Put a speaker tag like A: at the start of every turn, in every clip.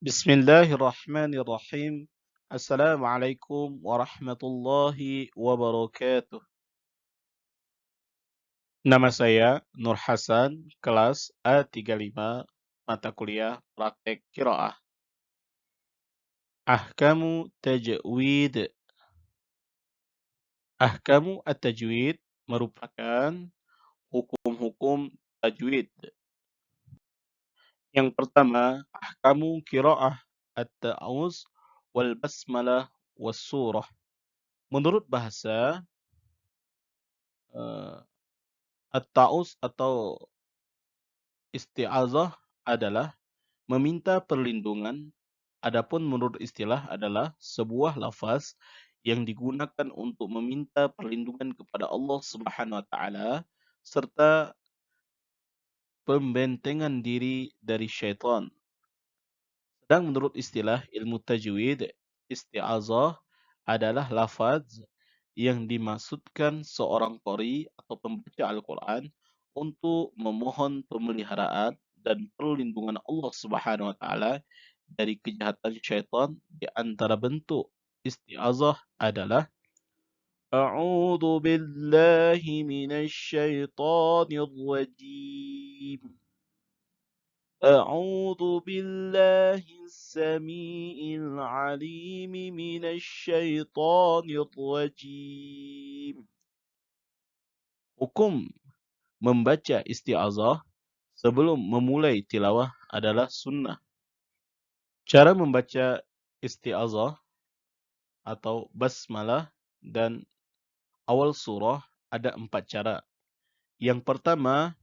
A: Bismillahirrahmanirrahim. Assalamualaikum warahmatullahi wabarakatuh. Nama saya Nur Hasan, kelas A35, mata kuliah praktek qiraah. Ahkamu tajwid. Ahkamu at-tajwid merupakan hukum-hukum tajwid. Yang pertama, ahkamu qiraah at-ta'awuz wal basmalah was surah. Menurut bahasa, eh, at-ta'awuz atau isti'azah adalah meminta perlindungan, adapun menurut istilah adalah sebuah lafaz yang digunakan untuk meminta perlindungan kepada Allah Subhanahu wa taala serta pembentengan diri dari syaitan. Sedang menurut istilah ilmu tajwid, isti'azah adalah lafaz yang dimaksudkan seorang qari atau pembaca Al-Quran untuk memohon pemeliharaan dan perlindungan Allah Subhanahu wa taala dari kejahatan syaitan. Di antara bentuk isti'azah adalah A'udzu billahi minasy syaithanir rajim. أعوذ بالله السميع العليم من الشيطان الرجيم. Hukum membaca isti'azah sebelum memulai tilawah adalah sunnah. Cara membaca isti'azah atau basmalah dan awal surah ada 4 cara. Yang pertama,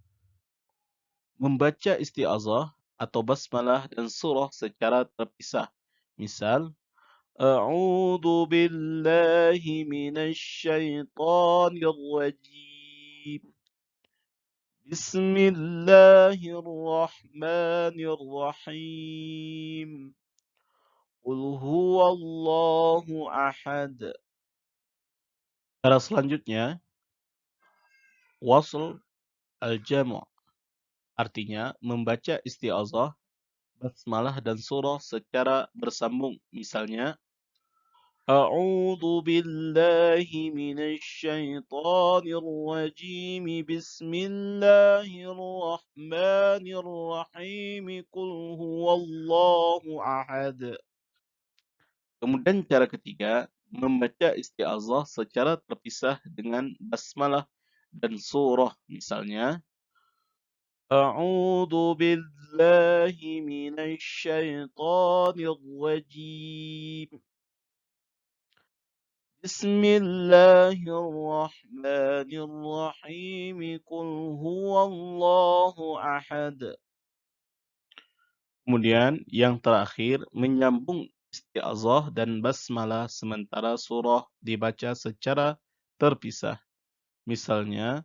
A: membaca isti'azah atau basmalah dan surah secara terpisah. Misal, A'udzu billahi minasy syaithanir rajim. Bismillahirrahmanirrahim. Qul huwallahu ahad. Cara selanjutnya, wasl al-jamu'. Artinya, membaca isti'azah, basmalah dan surah secara bersambung. Misalnya, A'udzu billahi minasy syaithanir rajim. Bismillahirrahmanirrahim. Qul huwallahu ahad. Kemudian cara ketiga, membaca isti'azah secara terpisah dengan basmalah dan surah. Misalnya, A'udzu billahi minasy syaithanir rajim. Bismillahirrahmanirrahim. Qul huwallahu ahad. Kemudian yang terakhir, menyambung isti'azah dan basmalah sementara surah dibaca secara terpisah. Misalnya,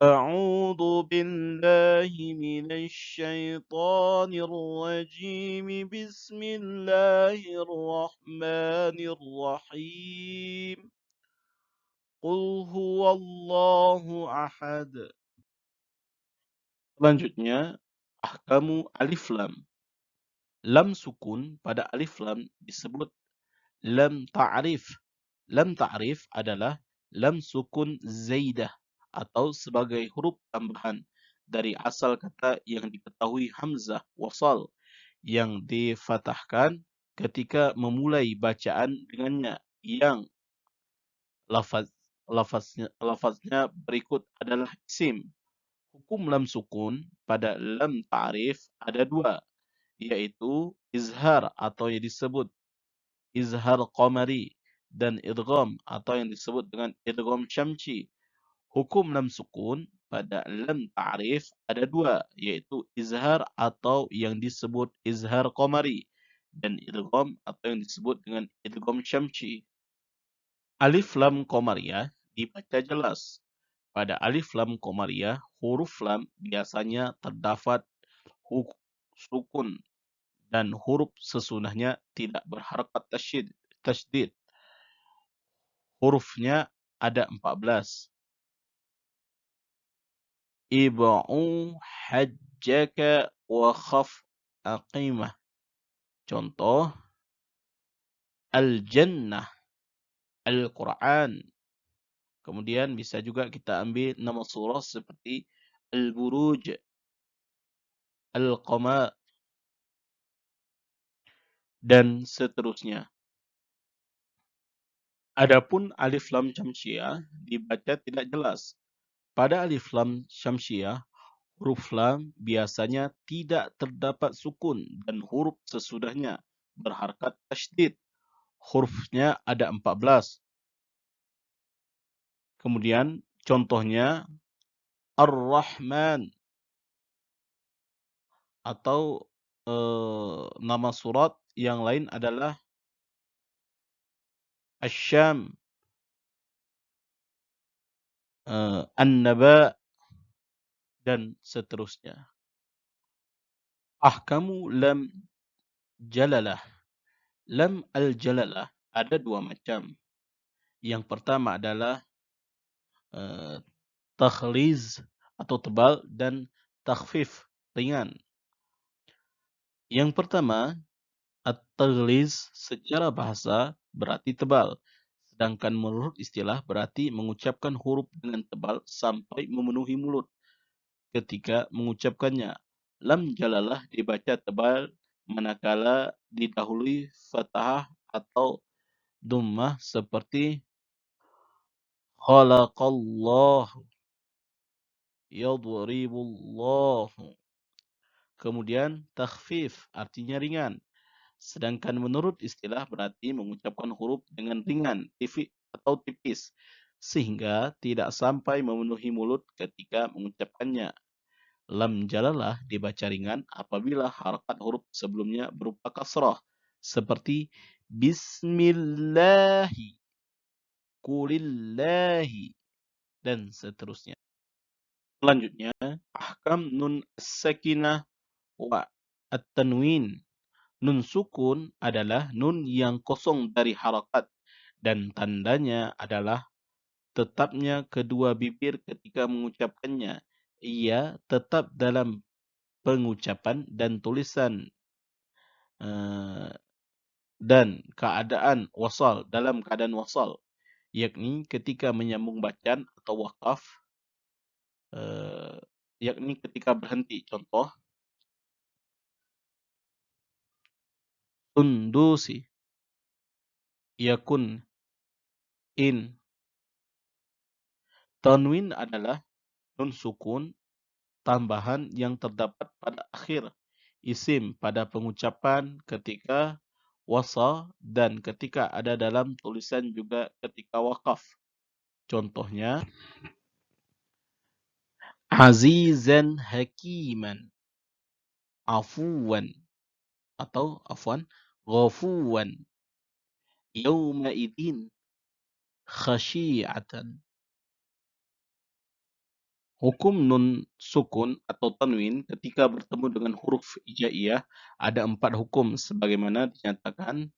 A: A'udzu billahi minasy syaithanir rajim. Bismillahirrahmanirrahim. Qul huwallahu ahad. Selanjutnya, ahkamu alif lam. Lam sukun pada alif lam disebut lam ta'rif. Lam ta'rif adalah lam sukun zaidah atau sebagai huruf tambahan dari asal kata yang diketahui hamzah wasal yang difatahkan ketika memulai bacaan dengannya, yang lafaznya berikut adalah isim. Hukum lam sukun pada lam ta'rif ada 2, yaitu izhar atau yang disebut izhar qamari dan idgham atau yang disebut dengan idgham syamsi. Hukum lam sukun pada lam ta'rif ada 2, yaitu izhar atau yang disebut izhar qamari dan idgham atau yang disebut dengan idgham syamsi. Alif lam qamariyah dibaca jelas. Pada alif lam qamariyah, huruf lam biasanya terdapat sukun dan huruf sesunahnya tidak berharakat tasydid. Hurufnya ada 14. Ib'u hajjaka wa khaf aqimah. Contoh, Al-Jannah, Al-Quran. Kemudian bisa juga kita ambil nama surah seperti Al-Buruj, Al-Qamar, dan seterusnya. Adapun alif lam syamsiah dibaca tidak jelas. Pada alif lam syamsiah, huruf lam biasanya tidak terdapat sukun dan huruf sesudahnya berharkat tasydid. Hurufnya ada 14. Kemudian contohnya Ar-Rahman atau nama surat yang lain adalah Asy-Syam, An-Naba, dan seterusnya. Ahkamu lam jalalah. Lam al-jalalah ada dua macam. Yang pertama adalah takhliz atau tebal dan takhfif, ringan. Yang pertama, at-taghliz secara bahasa berarti tebal. Sedangkan menurut istilah berarti mengucapkan huruf dengan tebal sampai memenuhi mulut ketika mengucapkannya. Lam jalalah dibaca tebal manakala didahului fathah atau dhammah seperti khalaqallahu, yadribullahu. Kemudian takhfif artinya ringan. Sedangkan menurut istilah berarti mengucapkan huruf dengan ringan, tipis, sehingga tidak sampai memenuhi mulut ketika mengucapkannya. Lam jalalah dibaca ringan apabila harakat huruf sebelumnya berupa kasrah, seperti Bismillahi, Kulillahi, dan seterusnya. Selanjutnya, ahkam nun sakinah wa at-tanwin. Nun sukun adalah nun yang kosong dari harakat dan tandanya adalah tetapnya kedua bibir ketika mengucapkannya. Ia tetap dalam pengucapan dan tulisan dan keadaan wasal, dalam keadaan wasal, yakni ketika menyambung bacaan atau wakaf, yakni ketika berhenti. Contoh, Sundusi, yakun, in. Tanwin adalah nun sukun tambahan yang terdapat pada akhir isim pada pengucapan ketika wasal dan ketika ada dalam tulisan juga ketika wakaf. Contohnya, Azizan hakiman, afuwan atau afwan, ghafuwan, yawma idin khasyi'atan. Hukum nun sukun atau tanwin ketika bertemu dengan huruf hijaiyah ada 4 hukum sebagaimana dinyatakan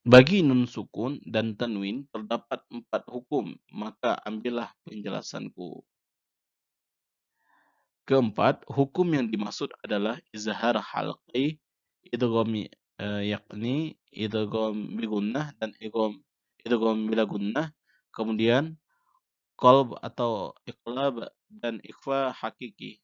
A: bagi nun sukun dan tanwin terdapat 4 hukum, maka ambillah penjelasanku. Keempat, hukum yang dimaksud adalah izhar halqi, idgham yakni idgham bi gunnah dan idgham bila gunnah, kemudian qalb atau iqlab dan ikhfa hakiki.